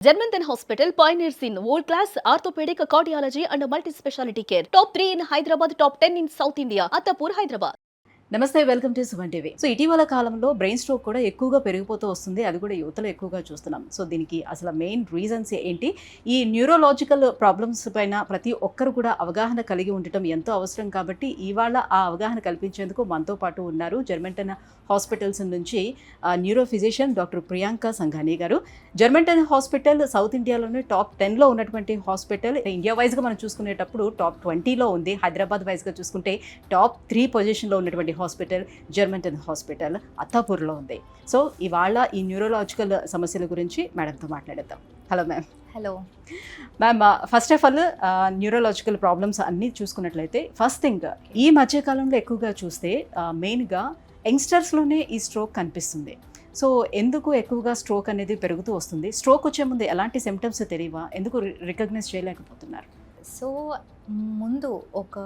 Germanton Hospital pioneers in world-class orthopedic cardiology and multi-specialty care. Top 3 in Hyderabad, top 10 in South India. Attapur, Hyderabad. నమస్తే, welcome to Suman TV. So ఇటీవల కాలంలో brain stroke కూడా ఎక్కువగా పెరిగిపోతూ వస్తుంది. అది కూడా యువతలో ఎక్కువగా చూస్తున్నాం. సో దీనికి అసలు మెయిన్ రీజన్స్ ఏంటి, ఈ న్యూరోలాజికల్ ప్రాబ్లమ్స్ పైన ప్రతి ఒక్కరు కూడా అవగాహన కలిగి ఉండటం ఎంతో అవసరం. కాబట్టి ఇవాళ ఆ అవగాహన కల్పించేందుకు మనతో పాటు ఉన్నారు జర్మంటన్ హాస్పిటల్స్ నుంచి న్యూరో ఫిజిషియన్ డాక్టర్ ప్రియాంక సంఘాని గారు. జర్మంటన్ హాస్పిటల్ సౌత్ ఇండియాలోనే టాప్ 10లో ఉన్నటువంటి హాస్పిటల్. ఇండియా వైజ్గా మనం చూసుకునేటప్పుడు టాప్ 20లో ఉంది. హైదరాబాద్ వైజ్గా చూసుకుంటే టాప్ 3 పొజిషన్లో ఉన్నటువంటి హాస్పిటల్ జర్మంటన్ హాస్పిటల్ అత్తాపూర్లో ఉంది. సో ఇవాళ ఈ న్యూరోలాజికల్ సమస్యల గురించి మేడంతో మాట్లాడేద్దాం. Hello ma'am. Hello ma'am, first of all neurological problems అన్నీ చూసుకున్నట్లయితే ఫస్ట్ థింగ్ ఈ మధ్యకాలంలో ఎక్కువగా చూస్తే మెయిన్గా యంగ్స్టర్స్లోనే ఈ స్ట్రోక్ కనిపిస్తుంది. సో ఎందుకు ఎక్కువగా స్ట్రోక్ అనేది పెరుగుతూ వస్తుంది? స్ట్రోక్ వచ్చే ముందు ఎలాంటి సిమ్టమ్స్ తెలియవా? ఎందుకు రికగ్నైజ్ చేయలేకపోతున్నారు? సో ముందు ఒక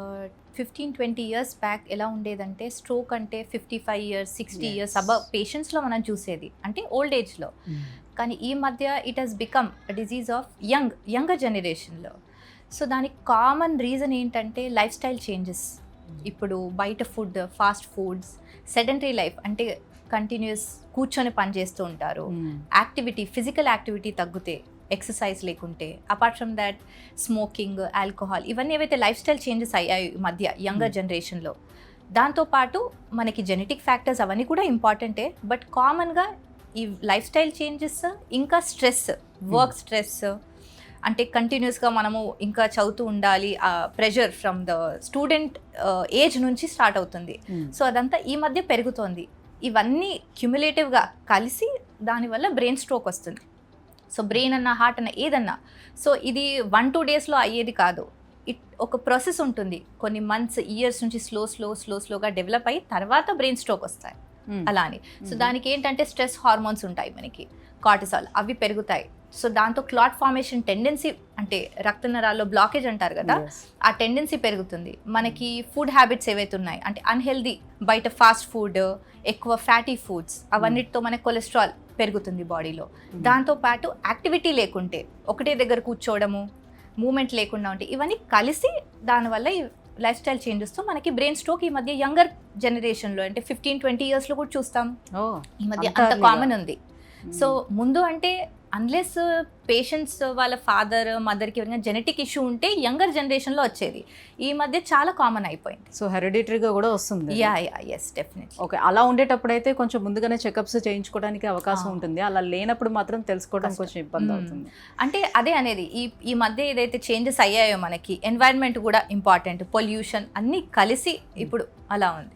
15-20 ఇయర్స్ బ్యాక్ ఎలా ఉండేదంటే స్ట్రోక్ అంటే 55 ఇయర్స్ 60 ఇయర్స్ అబవ్ పేషెంట్స్లో మనం చూసేది, అంటే ఓల్డ్ ఏజ్లో. కానీ ఈ మధ్య it has become disease of younger జనరేషన్లో. సో దానికి కామన్ రీజన్ ఏంటంటే లైఫ్ స్టైల్ చేంజెస్. ఇప్పుడు బయట food, fast foods, sedentary life అంటే కంటిన్యూస్ కూర్చొని పని చేస్తూ ఉంటారు. యాక్టివిటీ, ఫిజికల్ యాక్టివిటీ తగ్గితే, ఎక్సర్సైజ్ లేకుంటే, apart from that smoking, alcohol, ఇవన్నీ ఏవైతే లైఫ్ స్టైల్ చేంజెస్ అయ్యాయి ఈ మధ్య యంగర్ జనరేషన్లో. దాంతోపాటు మనకి జెనెటిక్ ఫ్యాక్టర్స్ అవన్నీ కూడా ఇంపార్టెంటే. బట్ కామన్గా ఈ లైఫ్ స్టైల్ చేంజెస్, ఇంకా స్ట్రెస్, వర్క్ స్ట్రెస్, అంటే కంటిన్యూస్గా మనము ఇంకా చదువుతూ ఉండాలి, ఆ pressure from the student age నుంచి స్టార్ట్ అవుతుంది. సో అదంతా ఈ మధ్య పెరుగుతోంది. ఇవన్నీ క్యుములేటివ్గా కలిసి దానివల్ల బ్రెయిన్ స్ట్రోక్ వస్తుంది. సో బ్రెయిన్ అన్న, హార్ట్ అన్న, ఏదన్నా. సో ఇది 1-2 డేస్లో అయ్యేది కాదు. ఒక ప్రాసెస్ ఉంటుంది. కొన్ని మంత్స్, ఇయర్స్ నుంచి స్లోగా డెవలప్ అయ్యి తర్వాత బ్రెయిన్ స్ట్రోక్ వస్తాయి అలా అని. సో దానికి ఏంటంటే స్ట్రెస్ హార్మోన్స్ ఉంటాయి మనకి, కార్టిసాల్, అవి పెరుగుతాయి. సో దాంతో క్లాట్ ఫార్మేషన్ టెండెన్సీ, అంటే రక్త నరాల్లో బ్లాకేజ్ అంటారు కదా, ఆ టెండెన్సీ పెరుగుతుంది. మనకి ఫుడ్ హ్యాబిట్స్ ఏవైతే ఉన్నాయి, అంటే అన్హెల్దీ బయట ఫాస్ట్ ఫుడ్, ఎక్కువ ఫ్యాటీ ఫుడ్స్, అవన్నిటితో మనకి కొలెస్ట్రాల్ పెరుగుతుంది బాడీలో. దాంతోపాటు యాక్టివిటీ లేకుంటే, ఒకటే దగ్గర కూర్చోవడము, మూమెంట్ లేకుండా ఉంటే, ఇవన్నీ కలిసి దానివల్ల ఈ లైఫ్ స్టైల్ చేంజెస్తో మనకి బ్రెయిన్ స్ట్రోక్ ఈ మధ్య యంగర్ జనరేషన్లో, అంటే 15-20 ఇయర్స్లో కూడా చూస్తాం. ఈ మధ్య అంత కామన్ ఉంది. సో ముందు అంటే అన్లెస్ పేషెంట్స్ వాళ్ళ ఫాదర్, మదర్కి ఎవరైనా జెనెటిక్ ఇష్యూ ఉంటే యంగర్ జనరేషన్లో వచ్చేది. ఈ మధ్య చాలా కామన్ అయిపోయింది. సో హెరిడిటరీగా కూడా వస్తుంది. Yes, definitely. ఓకే, అలా ఉండేటప్పుడు అయితే కొంచెం ముందుగానే చెకప్స్ చేయించుకోవడానికి అవకాశం ఉంటుంది. అలా లేనప్పుడు మాత్రం తెలుసుకోవడం కొంచెం ఇబ్బంది అవుతుంది. అంటే అదే అనేది, ఈ మధ్య ఏదైతే చేంజెస్ అయ్యాయో మనకి, ఎన్వైరన్మెంట్ కూడా ఇంపార్టెంట్, పొల్యూషన్ అన్నీ కలిసి ఇప్పుడు అలా ఉంది.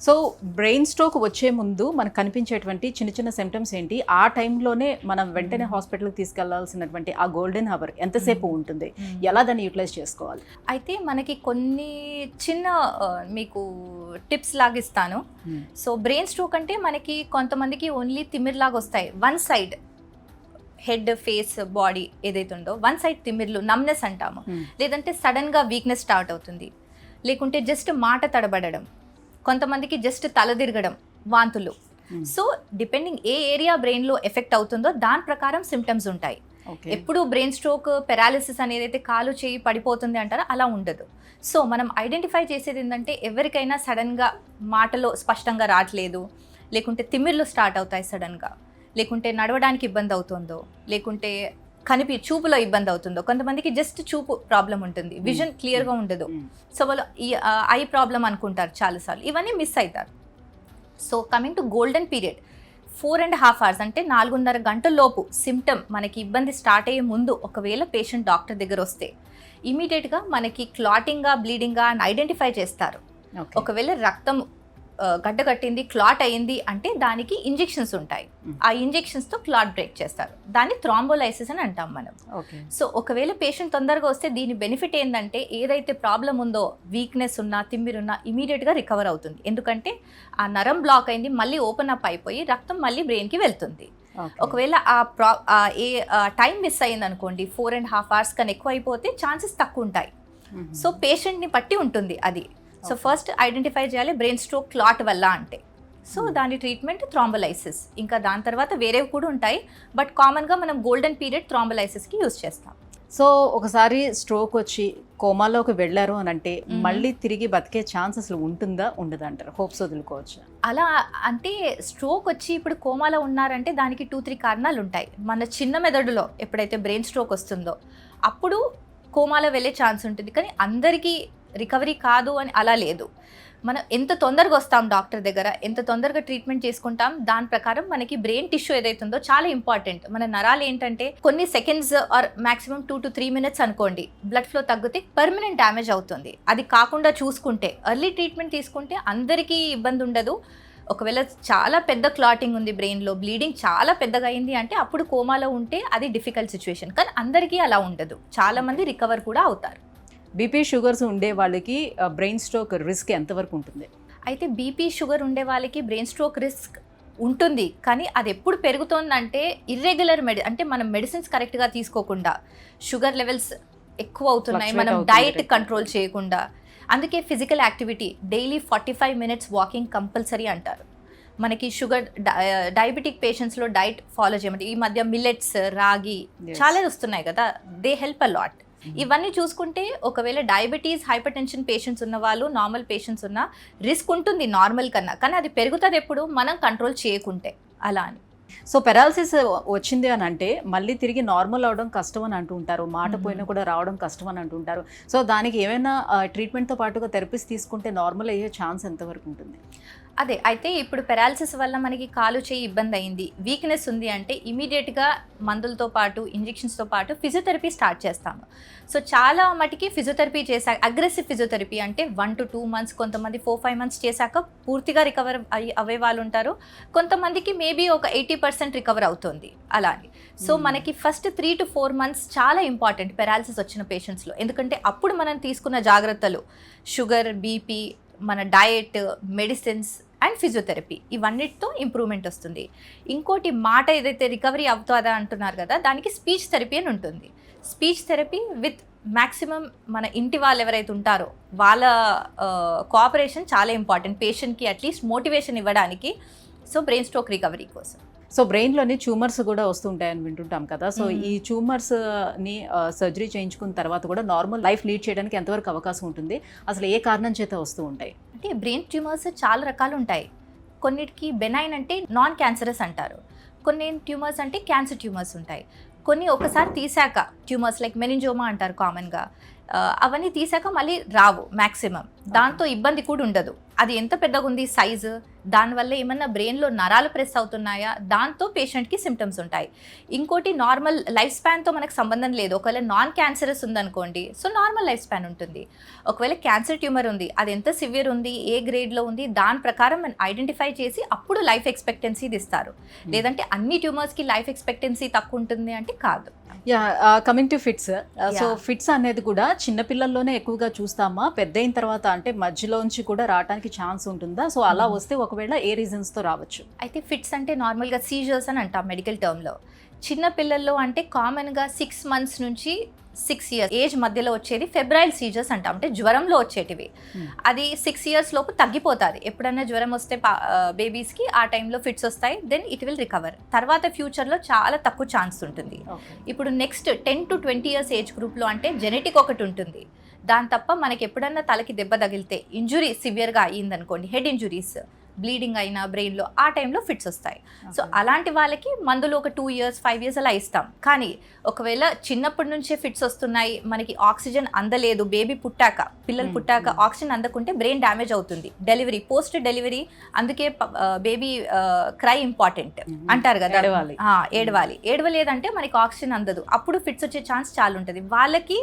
సో బ్రెయిన్ స్ట్రోక్ వచ్చే ముందు మనకు కనిపించేటువంటి చిన్న చిన్న సిమ్టమ్స్ ఏంటి? ఆ టైంలోనే మనం వెంటనే హాస్పిటల్కి తీసుకెళ్లాల్సినటువంటి ఆ గోల్డెన్ అవర్ ఎంతసేపు ఉంటుంది? ఎలా దాన్ని యూటిలైజ్ చేసుకోవాలి? అయితే మనకి కొన్ని చిన్న మీకు టిప్స్ లాగా ఇస్తాను. సో బ్రెయిన్ స్ట్రోక్ అంటే మనకి కొంతమందికి ఓన్లీ తిమ్మిర్లాగా వస్తాయి. One side head, face, body ఏదైతే ఉందో వన్ సైడ్ తిమ్మిర్లు, నమ్నెస్ అంటాము. లేదంటే సడన్గా వీక్నెస్ స్టార్ట్ అవుతుంది. లేకుంటే జస్ట్ మాట తడబడడం, కొంతమందికి జస్ట్ తల తిరగడం, వాంతులు. సో డిపెండింగ్ ఏ ఏరియా బ్రెయిన్లో ఎఫెక్ట్ అవుతుందో దాని ప్రకారం సిమ్టమ్స్ ఉంటాయి. ఎప్పుడు బ్రెయిన్ స్ట్రోక్, పెరాలిసిస్ అనేది అయితే కాలు చేయి పడిపోతుంది అంటారో అలా ఉండదు. సో మనం ఐడెంటిఫై చేసేది ఏంటంటే, ఎవరికైనా సడన్గా మాటలో స్పష్టంగా రావట్లేదు, లేకుంటే తిమ్మిర్లు స్టార్ట్ అవుతాయి సడన్గా, లేకుంటే నడవడానికి ఇబ్బంది అవుతుందో, లేకుంటే చూపులో ఇబ్బంది అవుతుందో, కొంతమందికి జస్ట్ చూపు ప్రాబ్లం ఉంటుంది, విజన్ క్లియర్గా ఉండదు. సో వాళ్ళు ఈ ఐ ప్రాబ్లం అనుకుంటారు చాలాసార్లు, ఇవన్నీ మిస్ అవుతారు. So coming to golden period, 4.5 hours అంటే 4.5 గంటల లోపు సిమ్టమ్ మనకి ఇబ్బంది స్టార్ట్ అయ్యే ముందు ఒకవేళ పేషెంట్ డాక్టర్ దగ్గర వస్తే ఇమీడియట్గా మనకి క్లాటింగ్గా, బ్లీడింగ్గా అని ఐడెంటిఫై చేస్తారు. ఒకవేళ రక్తం గడ్డగట్టింది, క్లాట్ అయింది అంటే దానికి ఇంజెక్షన్స్ ఉంటాయి. ఆ ఇంజెక్షన్స్తో క్లాట్ బ్రేక్ చేస్తారు. దాన్ని థ్రాంబోలైసిస్ అని అంటాం మనం. సో ఒకవేళ పేషెంట్ తొందరగా వస్తే దీని బెనిఫిట్ ఏంటంటే, ఏదైతే ప్రాబ్లం ఉందో, వీక్నెస్ ఉన్నా, తిమ్మిరున్నా ఇమీడియట్గా రికవర్ అవుతుంది. ఎందుకంటే ఆ నరం బ్లాక్ అయింది, మళ్ళీ ఓపెన్ అప్ అయిపోయి రక్తం మళ్ళీ బ్రెయిన్కి వెళ్తుంది. ఒకవేళ ఏ టైం మిస్ అయింది అనుకోండి, 4.5 hours కన్నా ఎక్కువ అయిపోతే ఛాన్సెస్ తక్కువ ఉంటాయి. సో పేషెంట్ని బట్టి ఉంటుంది అది. సో ఫస్ట్ ఐడెంటిఫై చేయాలి బ్రెయిన్ స్ట్రోక్ క్లాట్ వల్ల అంటే. సో దాని ట్రీట్మెంట్ థ్రాంబోలైసిస్. ఇంకా దాని తర్వాత వేరేవి కూడా ఉంటాయి, బట్ కామన్గా మనం గోల్డెన్ పీరియడ్ థ్రాంబోలైసిస్కి యూజ్ చేస్తాం. సో ఒకసారి స్ట్రోక్ వచ్చి కోమాలోకి వెళ్ళారు అని అంటే మళ్ళీ తిరిగి బతికే ఛాన్స్ అసలు ఉంటుందా ఉండదా అంటారు? హోప్స్ వదులుకోవచ్చు అలా అంటే స్ట్రోక్ వచ్చి ఇప్పుడు కోమాలో ఉన్నారంటే దానికి 2-3 కారణాలు ఉంటాయి. మన చిన్న మెదడులో ఎప్పుడైతే బ్రెయిన్ స్ట్రోక్ వస్తుందో అప్పుడు కోమాలో వెళ్ళే ఛాన్స్ ఉంటుంది, కానీ అందరికీ రికవరీ కాదు అని అలా లేదు. మనం ఎంత తొందరగా వస్తాం డాక్టర్ దగ్గర, ఎంత తొందరగా ట్రీట్మెంట్ చేసుకుంటాం, దాని ప్రకారం మనకి బ్రెయిన్ టిష్యూ ఏదైతుందో చాలా ఇంపార్టెంట్. మన నరాలు ఏంటంటే కొన్ని seconds or maximum 2 to 3 minutes అనుకోండి బ్లడ్ ఫ్లో తగ్గితే పర్మనెంట్ డ్యామేజ్ అవుతుంది. అది కాకుండా చూసుకుంటే ఎర్లీ ట్రీట్మెంట్ తీసుకుంటే అందరికీ ఇబ్బంది ఉండదు. ఒకవేళ చాలా పెద్ద క్లాటింగ్ ఉంది బ్రెయిన్లో, బ్లీడింగ్ చాలా పెద్దగా అయింది అంటే అప్పుడు కోమాలో ఉంటే అది డిఫికల్ట్ సిచ్యువేషన్. కానీ అందరికీ అలా ఉండదు, చాలామంది రికవర్ కూడా అవుతారు. బీపీ షుగర్స్ ఉండే వాళ్ళకి బ్రెయిన్ స్ట్రోక్ రిస్క్ ఎంతవరకు ఉంటుంది? అయితే బీపీ షుగర్ ఉండే వాళ్ళకి బ్రెయిన్ స్ట్రోక్ రిస్క్ ఉంటుంది, కానీ అది ఎప్పుడు పెరుగుతోందంటే ఇర్రెగ్యులర్ అంటే మనం మెడిసిన్స్ కరెక్ట్గా తీసుకోకుండా, షుగర్ లెవెల్స్ ఎక్కువ అవుతున్నాయి, మనం డైట్ కంట్రోల్ చేయకుండా. అందుకే physical activity daily 45 minutes walking compulsory అంటారు. మనకి షుగర్ డయాబెటిక్ పేషెంట్స్లో డైట్ ఫాలో చేయమంటే ఈ మధ్య మిల్లెట్స్, రాగి చాలా వస్తున్నాయి కదా, దే హెల్ప్ అ లాట్. ఇవన్నీ చూసుకుంటే ఒకవేళ డయాబెటీస్, హైపర్ టెన్షన్ పేషెంట్స్ ఉన్న వాళ్ళు, నార్మల్ పేషెంట్స్ ఉన్న రిస్క్ ఉంటుంది నార్మల్ కన్నా, కానీ అది పెరుగుతుంది ఎప్పుడు మనం కంట్రోల్ చేయకుంటే అలా అని. సో పెరాలసిస్ వచ్చింది అని అంటే మళ్ళీ తిరిగి నార్మల్ అవడం కష్టం అని అంటుంటారు, మాట పోయినా కూడా రావడం కష్టం అని అంటుంటారు. సో దానికి ఏమైనా ట్రీట్మెంట్తో పాటుగా థెరపీస్ తీసుకుంటే నార్మల్ అయ్యే ఛాన్స్ ఎంతవరకు ఉంటుంది? అదే అయితే ఇప్పుడు పెరాలసిస్ వల్ల మనకి కాలు చేయి ఇబ్బంది అయింది, వీక్నెస్ ఉంది అంటే ఇమీడియట్గా మందులతో పాటు ఇంజెక్షన్స్తో పాటు ఫిజియోథెరపీ స్టార్ట్ చేస్తాము. సో చాలా మటుకి ఫిజియోథెరపీ చేశాక, అగ్రెసివ్ ఫిజియోథెరపీ అంటే 1 to 2 months, కొంతమంది 4-5 months చేశాక పూర్తిగా రికవర్ అయ్యే వాళ్ళు ఉంటారు. కొంతమందికి మేబీ ఒక 80% రికవర్ అవుతుంది అలా అని. సో మనకి ఫస్ట్ 3 to 4 months చాలా ఇంపార్టెంట్ పెరాలసిస్ వచ్చిన పేషెంట్స్లో, ఎందుకంటే అప్పుడు మనం తీసుకున్న జాగ్రత్తలు, షుగర్, బీపీ, మన డయట్, మెడిసిన్స్ అండ్ ఫిజియోథెరపీ, ఇవన్నిటితో ఇంప్రూవ్మెంట్ వస్తుంది. ఇంకోటి మాట ఏదైతే రికవరీ అవుతుందా అంటున్నారు కదా, దానికి స్పీచ్ థెరపీ అని ఉంటుంది. స్పీచ్ థెరపీ విత్ మ్యాక్సిమం మన ఇంటి వాళ్ళు ఎవరైతే ఉంటారో వాళ్ళ కోఆపరేషన్ చాలా ఇంపార్టెంట్ పేషెంట్కి, అట్లీస్ట్ మోటివేషన్ ఇవ్వడానికి. సో బ్రెయిన్ స్ట్రోక్ రికవరీ కోసం. సో బ్రెయిన్లోని ట్యూమర్స్ కూడా వస్తుంటాయని వింటుంటాం కదా, సో ఈ ట్యూమర్స్ని సర్జరీ చేయించుకున్న తర్వాత కూడా నార్మల్ లైఫ్ లీడ్ చేయడానికి ఎంతవరకు అవకాశం ఉంటుంది? అసలు ఏ కారణం చేత వస్తూ ఉంటాయి? అంటే బ్రెయిన్ ట్యూమర్స్ చాలా రకాలు ఉంటాయి. కొన్నిటికి బెనైన్ అంటే నాన్ క్యాన్సరస్ అంటారు, కొన్ని ట్యూమర్స్ అంటే క్యాన్సర్ ట్యూమర్స్ ఉంటాయి. కొన్ని ఒకసారి తీసాక ట్యూమర్స్ లైక్ మెనింజోమా అంటారు కామన్గా, అవన్నీ తీసాక మళ్ళీ రావు మ్యాక్సిమం, దాంతో ఇబ్బంది కూడా ఉండదు. అది ఎంత పెద్దగా ఉంది సైజు, దానివల్ల ఏమన్నా బ్రెయిన్లో నరాలు ప్రెస్ అవుతున్నాయా, దాంతో పేషెంట్కి సిమ్టమ్స్ ఉంటాయి. ఇంకోటి నార్మల్ లైఫ్ స్పాన్తో మనకు సంబంధం లేదు. ఒకవేళ నాన్ క్యాన్సరస్ ఉందనుకోండి, సో నార్మల్ లైఫ్ స్పాన్ ఉంటుంది. ఒకవేళ క్యాన్సర్ ట్యూమర్ ఉంది, అది ఎంత సివియర్ ఉంది, ఏ గ్రేడ్లో ఉంది, దాని ప్రకారం మనం ఐడెంటిఫై చేసి అప్పుడు లైఫ్ ఎక్స్పెక్టెన్సీ ఇస్తారు. లేదంటే అన్ని ట్యూమర్స్కి లైఫ్ ఎక్స్పెక్టెన్సీ తక్కువ ఉంటుంది అంటే కాదు. Yeah, coming to fits. So fits అనేది కూడా చిన్నపిల్లల్లోనే ఎక్కువగా చూస్తామా, పెద్ద అయిన తర్వాత అంటే మధ్యలోంచి కూడా రావడానికి ఛాన్స్ ఉంటుందా? సో అలా వస్తే ఒకవేళ ఏ రీజన్స్తో రావచ్చు? అయితే ఫిట్స్ అంటే నార్మల్గా సీజర్స్ అని అంటాం మెడికల్ టర్మ్లో. చిన్న పిల్లల్లో అంటే కామన్గా 6 months నుంచి 6 years ఏజ్ మధ్యలో వచ్చేది ఫెబ్రైల్ సీజర్స్ అంటాం, అంటే జ్వరంలో వచ్చేటివి. అది 6 years లోపు తగ్గిపోతుంది. ఎప్పుడైనా జ్వరం వస్తే బేబీస్కి ఆ టైంలో ఫిట్స్ వస్తాయి, దెన్ ఇట్ విల్ రికవర్. తర్వాత ఫ్యూచర్లో చాలా తక్కువ ఛాన్స్ ఉంటుంది. ఇప్పుడు నెక్స్ట్ 10 to 20 years ఏజ్ గ్రూప్లో అంటే జెనెటిక్ ఒకటి ఉంటుంది. దాని తప్ప మనకి ఎప్పుడన్నా తలకి దెబ్బ తగిలితే, ఇంజురీ సివియర్గా అయ్యిందనుకోండి, హెడ్ ఇంజురీస్, బ్లీడింగ్ అయినా బ్రెయిన్లో, ఆ టైంలో ఫిట్స్ వస్తాయి. సో అలాంటి వాళ్ళకి మందులు ఒక 2 years 5 years అలా ఇస్తాం. కానీ ఒకవేళ చిన్నప్పటి నుంచే ఫిట్స్ వస్తున్నాయి, మనకి ఆక్సిజన్ అందలేదు, బేబీ పుట్టాక, పిల్లలు పుట్టాక ఆక్సిజన్ అందకుంటే బ్రెయిన్ డ్యామేజ్ అవుతుంది. డెలివరీ, పోస్ట్ డెలివరీ, అందుకే బేబీ క్రై ఇంపార్టెంట్ అంటారు కదా, ఏడవాలి. ఏడవలేదంటే మనకి ఆక్సిజన్ అందదు, అప్పుడు ఫిట్స్ వచ్చే ఛాన్స్ చాలా ఉంటుంది. వాళ్ళకి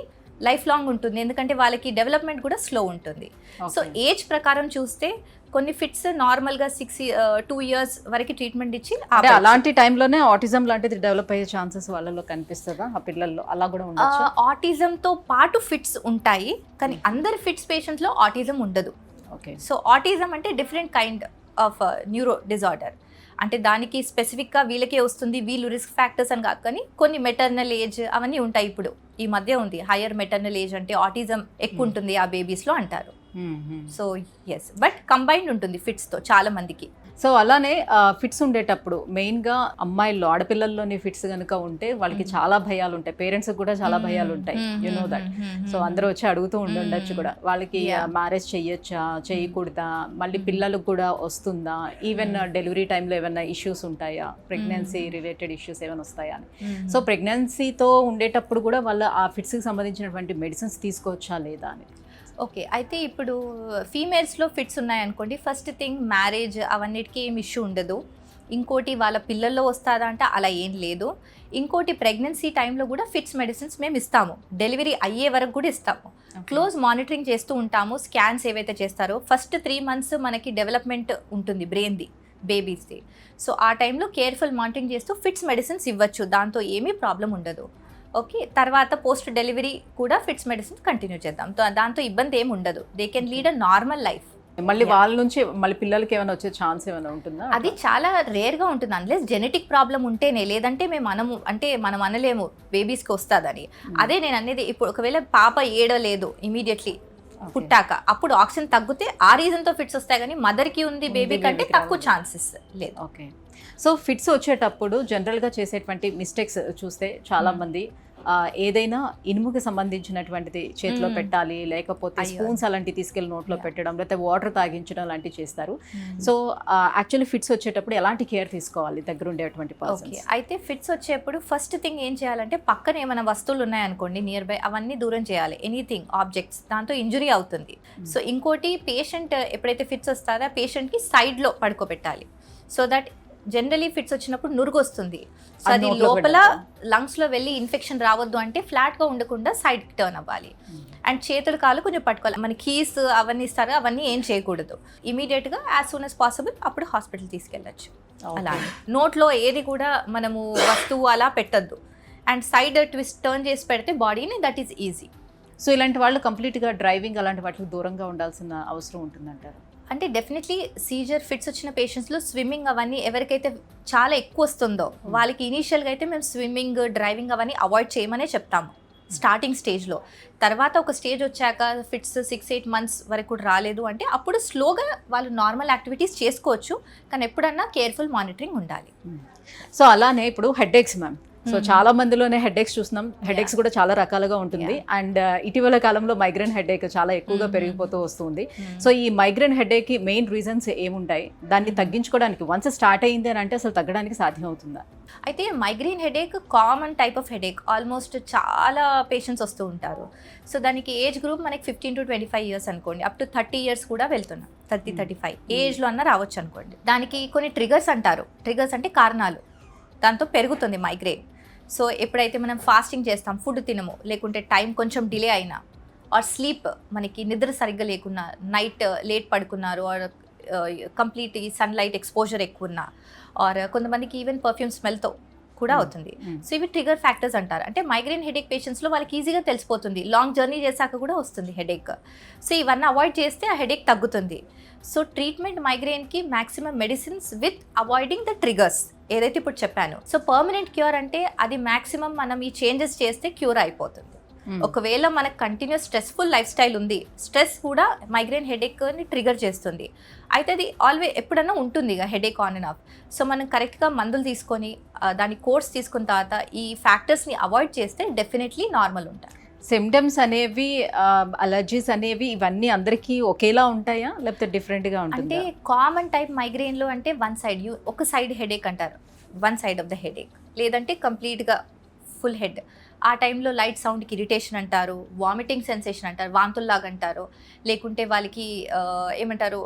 లైఫ్ లాంగ్ ఉంటుంది, ఎందుకంటే వాళ్ళకి డెవలప్మెంట్ కూడా స్లో ఉంటుంది. సో ఏజ్ ప్రకారం చూస్తే కొన్ని ఫిట్స్ నార్మల్గా 2 years వరకు ట్రీట్మెంట్ ఇచ్చి, అలాంటి టైంలోనే ఆటిజం లాంటిది డెవలప్ అయ్యే ఛాన్సెస్ వాళ్ళలో కనిపిస్తుందా ఆ పిల్లల్లో? అలా కూడా ఉండొచ్చు. ఆటిజంతో పాటు ఫిట్స్ ఉంటాయి, కానీ అందరి ఫిట్స్ పేషెంట్స్లో ఆటిజం ఉండదు. ఓకే. సో ఆటిజం అంటే different kind of neuro disorder. అంటే దానికి స్పెసిఫిక్గా వీళ్ళకే వస్తుంది, వీళ్ళు రిస్క్ ఫ్యాక్టర్స్ అని కాదు, కానీ కొన్ని మెటర్నల్ ఏజ్ అవన్నీ ఉంటాయి. ఇప్పుడు ఈ మధ్య ఉంది హయ్యర్ మెటర్నల్ ఏజ్ అంటే ఆటిజం ఎక్కువ ఉంటుంది ఆ బేబీస్లో అంటారు. సో ఎస్, బట్ కంబైన్డ్ ఉంటుంది ఫిట్స్తో చాలా మందికి. సో అలానే ఫిట్స్ ఉండేటప్పుడు మెయిన్గా అమ్మాయిల్లో ఆడపిల్లల్లోని ఫిట్స్ కనుక ఉంటే వాళ్ళకి చాలా భయాలు ఉంటాయి, పేరెంట్స్ కూడా చాలా భయాలు ఉంటాయి, యు నో దట్. సో అందరూ వచ్చి అడుగుతూ ఉండొచ్చు కూడా, వాళ్ళకి మ్యారేజ్ చెయ్యొచ్చా చేయకూడదా, మళ్ళీ పిల్లలకు కూడా వస్తుందా, ఈవెన్ డెలివరీ టైంలో ఏమైనా ఇష్యూస్ ఉంటాయా, ప్రెగ్నెన్సీ రిలేటెడ్ ఇష్యూస్ ఏమైనా వస్తాయా అని. సో ప్రెగ్నెన్సీతో ఉండేటప్పుడు కూడా వాళ్ళ ఆ ఫిట్స్కి సంబంధించినటువంటి మెడిసిన్స్ తీసుకోవచ్చా లేదా అని. ఓకే, అయితే ఇప్పుడు ఫీమేల్స్లో ఫిట్స్ ఉన్నాయనుకోండి, ఫస్ట్ థింగ్ మ్యారేజ్ అవన్నిటికీ ఏం ఇష్యూ ఉండదు. ఇంకోటి వాళ్ళ పిల్లల్లో వస్తుందా అంటే అలా ఏం లేదు. ఇంకోటి ప్రెగ్నెన్సీ టైంలో కూడా ఫిట్స్ మెడిసిన్స్ మేము ఇస్తాము, డెలివరీ అయ్యే వరకు కూడా ఇస్తాము. క్లోజ్ మానిటరింగ్ చేస్తూ ఉంటాము. స్కాన్స్ ఏవైతే చేస్తారో ఫస్ట్ 3 months మనకి డెవలప్మెంట్ ఉంటుంది బ్రెయిన్ది, బేబీస్ది. సో ఆ టైంలో కేర్ఫుల్ మానిటరింగ్ చేస్తూ ఫిట్స్ మెడిసిన్స్ ఇవ్వచ్చు, దాంతో ఏమీ ప్రాబ్లం ఉండదు. ఓకే, తర్వాత పోస్ట్ డెలివరీ కూడా ఫిట్స్ మెడిసిన్స్ కంటిన్యూ చేద్దాం, దాంతో ఇబ్బంది ఏమి ఉండదు. They can lead a normal life. మళ్ళీ వాళ్ళ నుంచి మళ్ళీ పిల్లలకి ఏమైనా వచ్చే ఛాన్స్ ఏమైనా ఉంటుందా? అది చాలా రేర్గా ఉంటుంది, అన్లెస్ జెనెటిక్ ప్రాబ్లం ఉంటేనే, లేదంటే మనం అనలేము బేబీస్కి వస్తుందని. అదే నేను అనేది, ఇప్పుడు ఒకవేళ పాప ఏడలేదు ఇమీడియట్లీ పుట్టాక, అప్పుడు ఆక్సిజన్ తగ్గితే ఆ రీజన్తో ఫిట్స్ వస్తాయి, కానీ మదర్కి ఉంది బేబీ కంటే తక్కువ ఛాన్సెస్ లేదు. ఓకే, సో ఫిట్స్ వచ్చేటప్పుడు జనరల్గా చేసేటువంటి మిస్టేక్స్ చూస్తే చాలామంది ఏదైనా ఇనుముకి సంబంధించినటువంటిది చేతిలో పెట్టాలి, లేకపోతే స్పూన్స్ అలాంటివి తీసుకెళ్ళి నోట్లో పెట్టడం, లేకపోతే వాటర్ తాగించడం లాంటివి చేస్తారు. సో యాక్చువల్లీ ఫిట్స్ వచ్చేటప్పుడు ఎలాంటి కేర్ తీసుకోవాలి దగ్గర ఉండేటువంటి పర్సన్స్? ఓకే, అయితే ఫిట్స్ వచ్చేప్పుడు ఫస్ట్ థింగ్ ఏం చేయాలంటే, పక్కన ఏమైనా వస్తువులు ఉన్నాయనుకోండి నియర్ బై, అవన్నీ దూరం చేయాలి. ఎనీథింగ్ ఆబ్జెక్ట్స్, దాంతో ఇంజురీ అవుతుంది. సో ఇంకోటి, పేషెంట్ ఎప్పుడైతే ఫిట్స్ వస్తారో పేషెంట్కి సైడ్లో పడుకోబెట్టాలి. సో దట్ జనరలీ ఫిట్స్ వచ్చినప్పుడు నురుగు వస్తుంది, సో అది లోపల లంగ్స్లో వెళ్ళి ఇన్ఫెక్షన్ రావద్దు అంటే ఫ్లాట్గా ఉండకుండా సైడ్కి టర్న్ అవ్వాలి. అండ్ చేతులు కాళ్ళు కొంచెం పట్టుకోవాలి. మన కీస్ అవన్నీ ఇస్తారు, అవన్నీ ఏం చేయకూడదు. ఇమీడియట్గా యాజ్ సూన్ యాజ్ పాసిబుల్ అప్పుడు హాస్పిటల్ తీసుకెళ్ళచ్చు. అలా నోట్లో ఏది కూడా మనము వస్తువు అలా పెట్టద్దు, అండ్ సైడ్ ట్విస్ట్ టర్న్ చేసి పెడితే బాడీని, దట్ ఈస్ ఈజీ. సో ఇలాంటి వాళ్ళు కంప్లీట్గా డ్రైవింగ్ అలాంటి వాటికి దూరంగా ఉండాల్సిన అవసరం ఉంటుందంటారు? అంటే డెఫినెట్లీ సీజర్ ఫిట్స్ వచ్చిన పేషెంట్స్లో స్విమ్మింగ్ అవన్నీ ఎవరికైతే చాలా ఎక్కువ వస్తుందో వాళ్ళకి ఇనీషియల్గా అయితే మేము స్విమ్మింగ్, డ్రైవింగ్ అవన్నీ అవాయిడ్ చేయమనే చెప్తాము స్టార్టింగ్ స్టేజ్లో. తర్వాత ఒక స్టేజ్ వచ్చాక ఫిట్స్ 6-8 months వరకు రాలేదు అంటే అప్పుడు స్లోగా వాళ్ళు నార్మల్ యాక్టివిటీస్ చేసుకోవచ్చు, కానీ ఎప్పుడన్నా కేర్ఫుల్ మానిటరింగ్ ఉండాలి. సో అలానే ఇప్పుడు హెడ్ఏక్స్ మ్యామ్, సో చాలా మందిలోనే హెడ్ఏక్స్ చూస్తున్నాం. హెడ్ఏక్స్ కూడా చాలా రకాలుగా ఉంటుంది, అండ్ ఇటీవల కాలంలో మైగ్రేన్ హెడ్ఏక్ చాలా ఎక్కువగా పెరిగిపోతూ వస్తుంది. సో ఈ మైగ్రేన్ హెడ్ఏక్కి మెయిన్ రీజన్స్ ఏముంటాయి? దాన్ని తగ్గించుకోవడానికి వన్స్ స్టార్ట్ అయింది అని అంటే అసలు తగ్గడానికి సాధ్యం అవుతుందా? అయితే migraine headache common type of headache, almost చాలా పేషెంట్స్ వస్తూ ఉంటారు. సో దానికి ఏజ్ గ్రూప్ మనకి 15 to 25 years అనుకోండి, అప్ టు 30 years కూడా వెళ్తున్నాం. 30-35 ఏజ్లో అన్న రావచ్చు అనుకోండి. దానికి కొన్ని ట్రిగర్స్ అంటారు. ట్రిగర్స్ అంటే కారణాలు, దాంతో పెరుగుతుంది మైగ్రేన్. సో ఎప్పుడైతే మనం ఫాస్టింగ్ చేస్తాం, ఫుడ్ తినము, లేకుంటే టైం కొంచెం డిలే అయినా, ఆర్ స్లీప్ మనకి నిద్ర సరిగ్గా లేకున్నా, నైట్ లేట్ పడుకున్నారు, ఆర్ కంప్లీట్ ఈ సన్లైట్ ఎక్స్పోజర్ ఎక్కువ ఉన్నా, ఆర్ కొంతమందికి ఈవెన్ పర్ఫ్యూమ్ స్మెల్తో కూడా అవుతుంది. సో ఇవి ట్రిగర్ ఫ్యాక్టర్స్ అంటారు. అంటే మైగ్రేన్ హెడేక్ పేషెంట్స్లో వాళ్ళకి ఈజీగా తెలిసిపోతుంది, లాంగ్ జర్నీ చేశాక కూడా వస్తుంది హెడేక్. సో ఇవన్నీ అవాయిడ్ చేస్తే ఆ హెడేక్ తగ్గుతుంది. సో ట్రీట్మెంట్ మైగ్రేన్కి maximum medicines with avoiding the triggers ఏదైతే ఇప్పుడు చెప్పాను. సో పర్మనెంట్ క్యూర్ అంటే అది మ్యాక్సిమం మనం ఈ చేంజెస్ చేస్తే క్యూర్ అయిపోతుంది. ఒకవేళ మనకు కంటిన్యూస్ స్ట్రెస్ఫుల్ లైఫ్ స్టైల్ ఉంది, స్ట్రెస్ కూడా మైగ్రేన్ హెడేక్ని ట్రిగర్ చేస్తుంది. అయితే అది ఆల్వేస్ ఎప్పుడన్నా ఉంటుంది ఇక headache on and of. So మనం కరెక్ట్గా మందులు తీసుకొని దాని కోర్స్ తీసుకున్న తర్వాత ఈ ఫ్యాక్టర్స్ని అవాయిడ్ చేస్తే డెఫినెట్లీ నార్మల్ ఉంటాయి. సిమ్టమ్స్ అనేవి, అలర్జీస్ అనేవి ఇవన్నీ అందరికీ ఒకేలా ఉంటాయా లేకపోతే డిఫరెంట్గా ఉంటుంది? అంటే కామన్ టైప్ మైగ్రేన్లో అంటే ఒక సైడ్ హెడేక్ అంటారు, one side of the headache, లేదంటే కంప్లీట్గా ఫుల్ హెడ్. ఆ టైంలో లైట్ సౌండ్కి ఇరిటేషన్ అంటారు, వామిటింగ్ సెన్సేషన్ అంటారు, వాంతుల్లాగా అంటారు, లేకుంటే వాళ్ళకి ఏమంటారు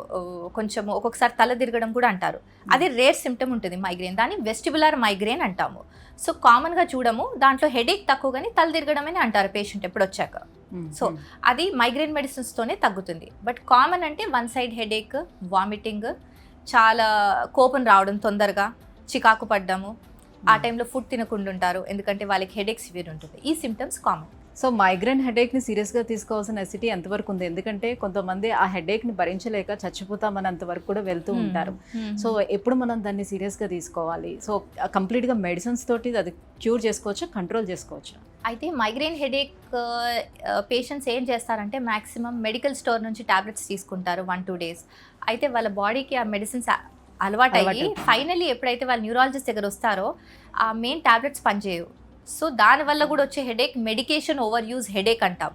కొంచెం ఒక్కొక్కసారి తల తిరగడం కూడా అంటారు. అది రేర్ సిమ్టమ్ ఉంటుంది మైగ్రేన్, దాన్ని వెస్టిబులర్ మైగ్రేన్ అంటాము. సో కామన్గా చూడము, దాంట్లో హెడేక్ తక్కువ కానీ తల తిరగడం అని అంటారు పేషెంట్ ఎప్పుడు వచ్చాక. సో అది మైగ్రేన్ మెడిసిన్స్తోనే తగ్గుతుంది. బట్ కామన్ అంటే వన్ సైడ్ హెడేక్, వామిటింగ్, చాలా కోపం రావడం, తొందరగా చికాకు పడ్డము, ఆ టైంలో ఫుడ్ తినకుండా ఉంటారు ఎందుకంటే వాళ్ళకి హెడేక్ సివియర్ ఉంటుంది. ఈ సిమ్టమ్స్ కామన్. సో మైగ్రేన్ హెడేక్ని సీరియస్గా తీసుకోవాల్సిన నెసిటీ ఎంతవరకు ఉంది? ఎందుకంటే కొంతమంది ఆ హెడేక్ని భరించలేక చచ్చిపోతామన్నంత వరకు కూడా వెళ్తూ ఉంటారు. సో ఎప్పుడు మనం దాన్ని సీరియస్గా తీసుకోవాలి? సో కంప్లీట్గా మెడిసిన్స్ తోటి అది క్యూర్ చేసుకోవచ్చా, కంట్రోల్ చేసుకోవచ్చా? అయితే మైగ్రేన్ హెడేక్ పేషెంట్స్ ఏం చేస్తారంటే మ్యాక్సిమం మెడికల్ స్టోర్ నుంచి టాబ్లెట్స్ తీసుకుంటారు 1-2 days. అయితే వాళ్ళ బాడీకి ఆ మెడిసిన్స్ అలవాటు అయ్యి అలవాటు. ఫైనలీ ఎప్పుడైతే వాళ్ళు న్యూరాలజిస్ట్ దగ్గర వస్తారో ఆ మెయిన్ టాబ్లెట్స్ పనిచేయవు. సో దానివల్ల కూడా వచ్చే headache medication over use headache అంటాం.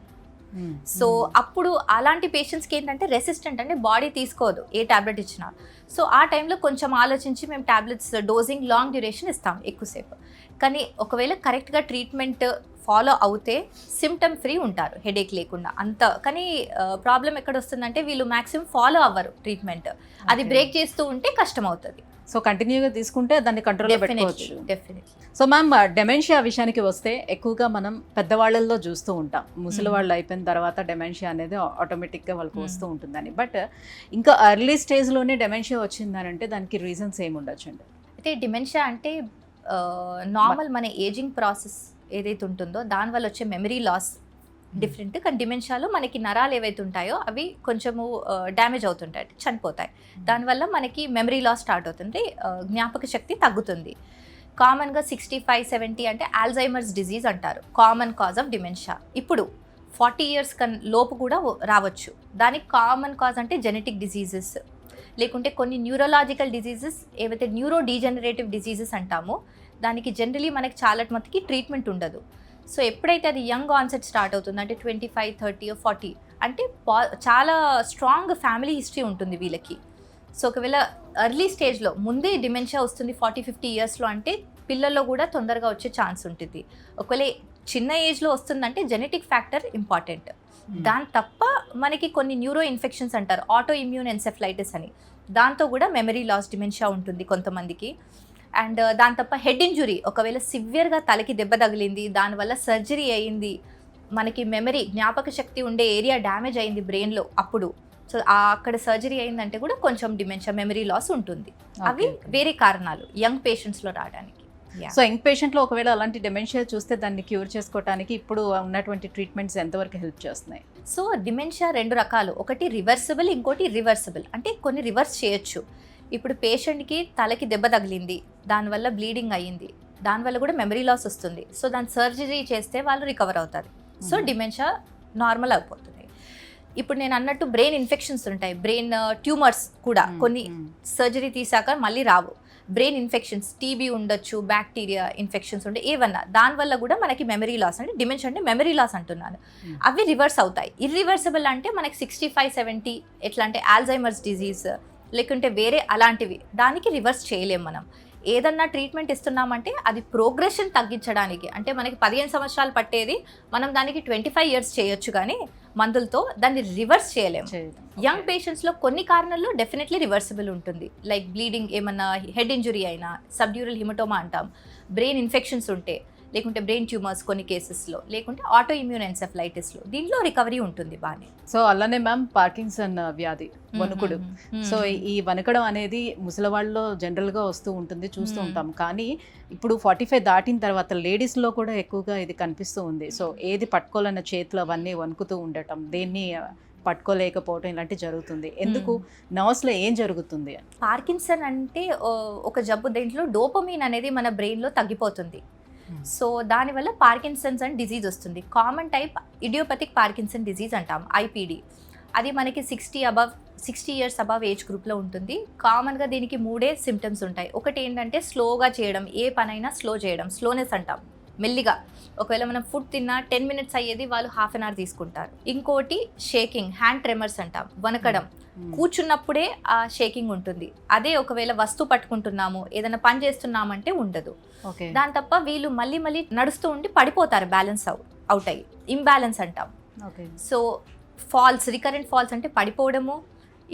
సో అప్పుడు అలాంటి పేషెంట్స్కి ఏంటంటే రెసిస్టెంట్, అంటే బాడీ తీసుకోదు ఏ టాబ్లెట్ ఇచ్చినా. సో ఆ టైంలో కొంచెం ఆలోచించి మేము టాబ్లెట్స్ డోజింగ్ లాంగ్ డ్యూరేషన్ ఇస్తాం ఎక్కువసేపు. కానీ ఒకవేళ కరెక్ట్గా ట్రీట్మెంట్ ఫాలో అవుతే సిమ్టమ్ ఫ్రీ ఉంటారు హెడేక్ లేకుండా అంత. కానీ ప్రాబ్లం ఎక్కడ వస్తుందంటే వీళ్ళు మ్యాక్సిమం ఫాలో అవ్వరు ట్రీట్మెంట్. అది బ్రేక్ చేస్తూ ఉంటే కష్టం అవుతుంది. సో కంటిన్యూగా తీసుకుంటే దాన్ని కంట్రోల్లో పెట్టుకోవచ్చు. డెఫినెట్లీ. సో మ్యామ్, డెమెన్షియా విషయానికి వస్తే ఎక్కువగా మనం పెద్దవాళ్ళల్లో చూస్తూ ఉంటాం. ముసలి వాళ్ళు అయిపోయిన తర్వాత డెమెన్షియా అనేది ఆటోమేటిక్గా వాళ్ళకి వస్తూ ఉంటుందని. బట్ ఇంకా ఎర్లీ స్టేజ్లోనే డెమెన్షియా వచ్చిందని అంటే దానికి రీజన్స్ ఏమి ఉండొచ్చండి? అయితే డిమెన్షియా అంటే నార్మల్ మన ఏజింగ్ ప్రాసెస్ ఏదైతే ఉంటుందో దానివల్ల వచ్చే మెమరీ లాస్ డిఫరెంట్. కానీ డిమెన్షియాలో మనకి నరాలు ఏవైతే ఉంటాయో అవి కొంచెము డ్యామేజ్ అవుతుంటాయి, చనిపోతాయి. దానివల్ల మనకి మెమరీ లాస్ స్టార్ట్ అవుతుంది, జ్ఞాపక శక్తి తగ్గుతుంది. కామన్గా 65-70 అంటే ఆల్జైమర్స్ డిజీజ్ అంటారు, కామన్ కాజ్ ఆఫ్ డిమెన్షియా. ఇప్పుడు 40 ఇయర్స్ లోపు కూడా రావచ్చు. దానికి కామన్ కాజ్ అంటే జెనెటిక్ డిజీజెస్, లేకుంటే కొన్ని న్యూరలాజికల్ డిజీజెస్ ఏవైతే న్యూరో డీజనరేటివ్ డిజీజెస్ అంటామో దానికి జనరలీ మనకి చాలా మందికి ట్రీట్మెంట్ ఉండదు. సో ఎప్పుడైతే అది యంగ్ ఆన్సెట్ స్టార్ట్ అవుతుంది అంటే 25, 30, 40 అంటే చాలా స్ట్రాంగ్ ఫ్యామిలీ హిస్టరీ ఉంటుంది వీళ్ళకి. సో ఒకవేళ ఎర్లీ స్టేజ్లో ముందే డిమెన్షియా వస్తుంది 40-50 ఇయర్స్లో అంటే పిల్లల్లో కూడా తొందరగా వచ్చే ఛాన్స్ ఉంటుంది. ఒకవేళ చిన్న ఏజ్లో వస్తుందంటే జెనెటిక్ ఫ్యాక్టర్ ఇంపార్టెంట్. దాని తప్ప మనకి కొన్ని న్యూరో ఇన్ఫెక్షన్స్ అంటారు, ఆటో ఇమ్యూన్ ఎన్సెఫలైటిస్ అని, దాంతో కూడా మెమరీ లాస్ డిమెన్షియా ఉంటుంది కొంతమందికి. అండ్ దాని తప్ప హెడ్ ఇంజురీ, ఒకవేళ సివియర్గా తలకి దెబ్బ తగిలింది, దానివల్ల సర్జరీ అయ్యింది, మనకి మెమరీ జ్ఞాపక శక్తి ఉండే ఏరియా డ్యామేజ్ అయింది బ్రెయిన్లో అప్పుడు, సో అక్కడ సర్జరీ అయిందంటే కూడా కొంచెం డిమెన్షియా మెమరీ లాస్ ఉంటుంది. అవి వేరే కారణాలు యంగ్ పేషెంట్స్లో రావడానికి. సో యంగ్ పేషెంట్లో ఒకవేళ అలాంటి డెమెన్షియా చూస్తే దాన్ని క్యూర్ చేసుకోవడానికి ఇప్పుడు ఉన్నటువంటి ట్రీట్మెంట్స్ ఎంతవరకు హెల్ప్ చేస్తున్నాయి? సో డిమెన్షియా 2 రకాలు, ఒకటి రివర్సిబుల్, ఇంకోటి రివర్సిబుల్. అంటే కొన్ని రివర్స్ చేయొచ్చు. ఇప్పుడు పేషెంట్కి తలకి దెబ్బ తగిలింది, దానివల్ల బ్లీడింగ్ అయ్యింది, దానివల్ల కూడా మెమరీ లాస్ వస్తుంది. సో దాని సర్జరీ చేస్తే వాళ్ళు రికవర్ అవుతారు. సో డిమెన్షియా నార్మల్ అయిపోతుంది. ఇప్పుడు నేను అన్నట్టు బ్రెయిన్ ఇన్ఫెక్షన్స్ ఉంటాయి, బ్రెయిన్ ట్యూమర్స్ కూడా కొన్ని సర్జరీ తీసాక మళ్ళీ రావు. బ్రెయిన్ ఇన్ఫెక్షన్స్, టీబీ ఉండొచ్చు, బ్యాక్టీరియా ఇన్ఫెక్షన్స్ ఉండే ఏవన్నా, దానివల్ల కూడా మనకి మెమరీ లాస్, అంటే డిమెన్షియా అంటే మెమరీ లాస్ అంటున్నాను, అవి రివర్స్ అవుతాయి. ఇర్రివర్సిబుల్ అంటే మనకి 65-70 ఎట్లా అంటే ఆల్జైమర్స్ డిజీజ్ లేకుంటే వేరే అలాంటివి, దానికి రివర్స్ చేయలేం మనం. ఏదన్నా ట్రీట్మెంట్ ఇస్తున్నామంటే అది ప్రోగ్రెషన్ తగ్గించడానికి, అంటే మనకి 15 సంవత్సరాలు పట్టేది మనం దానికి 25 ఇయర్స్ చేయొచ్చు, కానీ మందులతో దాన్ని రివర్స్ చేయలేము. యంగ్ పేషెంట్స్లో కొన్ని కారణాల్లో డెఫినెట్లీ రివర్సిబుల్ ఉంటుంది, లైక్ బ్లీడింగ్, ఏమన్నా హెడ్ ఇంజురీ అయినా, సబ్డ్యూరల్ హిమటోమా అంటాం, బ్రెయిన్ ఇన్ఫెక్షన్స్ ఉంటే, లేకుంటే బ్రెయిన్ ట్యూమర్స్ కొన్ని కేసెస్లో, లేకుంటే ఆటో ఇమ్యూన్ ఎన్సెఫలైటిస్లో, దీంట్లో రికవరీ ఉంటుంది బాగానే. సో అలానే మ్యామ్ పార్కిన్సన్ వ్యాధి, వణుకుడు. సో ఈ వణకడం అనేది ముసలివాళ్ళలో జనరల్గా వస్తూ ఉంటుంది, చూస్తూ ఉంటాం. కానీ ఇప్పుడు 45 దాటిన తర్వాత లేడీస్లో కూడా ఎక్కువగా ఇది కనిపిస్తూ ఉంది. సో ఏది పట్టుకోవాలన్న చేతులు అవన్నీ వణుకుతూ ఉండటం, దేన్ని పట్టుకోలేకపోవటం ఇలాంటివి జరుగుతుంది. ఎందుకు? నర్వ్స్లో ఏం జరుగుతుంది? పార్కిన్సన్ అంటే ఒక జబ్బు, దీంట్లో డోపమిన్ అనేది మన బ్రెయిన్లో తగ్గిపోతుంది. సో దానివల్ల పార్కిన్సన్స్ అండ్ డిజీజ్ వస్తుంది. Common type idiopathic Parkinson disease అంటాం, ఐపీడీ. అది మనకి 60 ఇయర్స్ అబవ్ ఏజ్ గ్రూప్లో ఉంటుంది. కామన్గా దీనికి 3 సిమ్టమ్స్ ఉంటాయి. ఒకటి ఏంటంటే స్లోగా చేయడం, ఏ పనైనా స్లో చేయడం, స్లోనెస్ అంటాం, మెల్లిగా. ఒకవేళ మనం ఫుడ్ తిన్నా 10 minutes అయ్యేది వాళ్ళు ½ an hour తీసుకుంటారు. ఇంకోటి షేకింగ్, హ్యాండ్ ట్రెమర్స్ అంటాం, వణకడం, కూర్చున్నప్పుడే ఆ షేకింగ్ ఉంటుంది. అదే ఒకవేళ వస్తువు పట్టుకుంటున్నాము, ఏదైనా పని చేస్తున్నామంటే ఉండదు. దాని తప్ప వీళ్ళు మళ్ళీ నడుస్తూ ఉండి పడిపోతారు, బ్యాలెన్స్ అవుట్ అయ్యి, ఇంబ్యాలెన్స్ అంటాం. సో ఫాల్స్, రికరెంట్ ఫాల్స్ అంటే పడిపోవడము,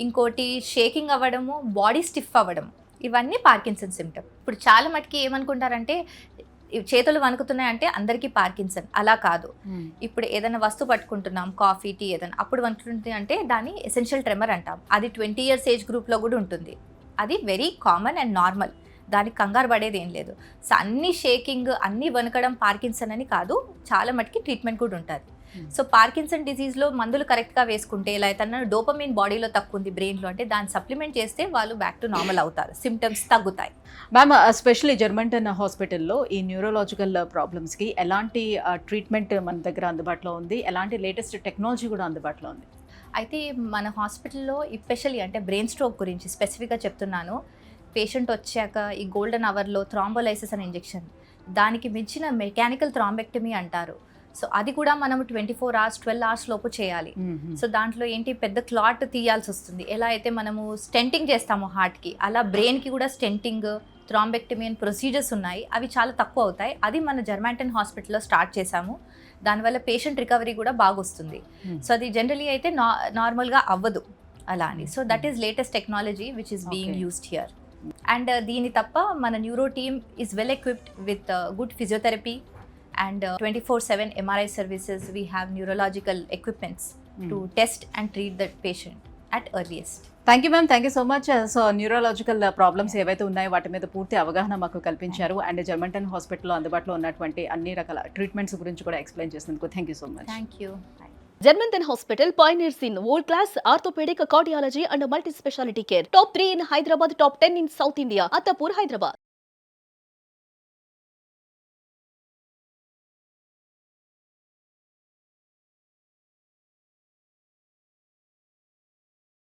ఇంకోటి షేకింగ్ అవ్వడము, బాడీ స్టిఫ్ అవ్వడం, ఇవన్నీ పార్కిన్సన్ సిమ్టమ్. ఇప్పుడు చాలా మటుకి ఏమనుకుంటారంటే చేతులు వణుకుతున్నాయంటే అందరికీ పార్కిన్సన్, అలా కాదు. ఇప్పుడు ఏదైనా వస్తువు పట్టుకుంటున్నాం, కాఫీ, టీ ఏదైనా, అప్పుడు వణుకుతుంది అంటే దాన్ని ఎసెన్షియల్ ట్రెమర్ అంటాం. అది 20 years ఏజ్ గ్రూప్లో కూడా ఉంటుంది. అది వెరీ కామన్ అండ్ నార్మల్, దానికి కంగారు పడేది ఏం లేదు. సో అన్ని షేకింగ్, అన్ని వణకడం పార్కిన్సన్ అని కాదు, చాలా మటుకి ట్రీట్మెంట్ కూడా ఉంటుంది. సో పార్కిన్సన్ డిజీజ్లో మందులు కరెక్ట్గా వేసుకుంటే, ఇలా అయితే డోపమిన్ బాడీలో తక్కువ ఉంది బ్రెయిన్లో అంటే దాన్ని సప్లిమెంట్ చేస్తే వాళ్ళు బ్యాక్ టు నార్మల్ అవుతారు, సిమ్టమ్స్ తగ్గుతాయి. మ్యామ్, ఎస్పెషల్లీ జర్మంటన్ హాస్పిటల్లో ఈ న్యూరోలాజికల్ ప్రాబ్లమ్స్కి ఎలాంటి ట్రీట్మెంట్ మన దగ్గర అందుబాటులో ఉంది, ఎలాంటి లేటెస్ట్ టెక్నాలజీ కూడా అందుబాటులో ఉంది? అయితే మన హాస్పిటల్లో ఎస్పెషల్లీ అంటే బ్రెయిన్ స్ట్రోక్ గురించి స్పెసిఫిక్గా చెప్తున్నాను, పేషెంట్ వచ్చాక ఈ గోల్డెన్ అవర్లో థ్రాంబోలైసిస్ అనే ఇంజెక్షన్, దానికి మించిన మెకానికల్ థ్రాంబెక్టమీ అంటారు. సో అది కూడా మనం 24 hours 12 hours లోపు చేయాలి. సో దాంట్లో ఏంటి, పెద్ద క్లాట్ తీయాల్సి వస్తుంది. ఎలా అయితే మనము స్టెంటింగ్ చేస్తామో హార్ట్కి, అలా బ్రెయిన్కి కూడా స్టెంటింగ్, థ్రాంబెక్టమీ అని ప్రొసీజర్స్ ఉన్నాయి. అవి చాలా తక్కువ అవుతాయి. అది మన జర్మాంటన్ హాస్పిటల్లో స్టార్ట్ చేశాము. దానివల్ల పేషెంట్ రికవరీ కూడా బాగా వస్తుంది. సో అది జనరలీ అయితే నార్మల్గా అవ్వదు అలా అని. So that is latest technology which is being used here. And దీని తప్ప మన neuro team is well equipped with good physiotherapy and 24/7 MRI services. We have neurological equipments to test and treat the patient at earliest. Thank you ma'am, thank you so much. So neurological problems ఏవైతే ఉన్నాయో వాటి మీద పూర్తి అవగాహన మాకు కల్పించారు. And జర్మంటన్ హాస్పిటల్లో అందుబాటులో ఉన్నటువంటి అన్ని రకాల ట్రీట్మెంట్స్ గురించి కూడా ఎక్స్ప్లెయిన్ చేసినందుకు thank you so much. Thank you. Bye. Germantown Hospital pioneers in world-class orthopedic cardiology and multi-speciality care. Top 3 in Hyderabad, top 10 in South India. Attapur, Hyderabad.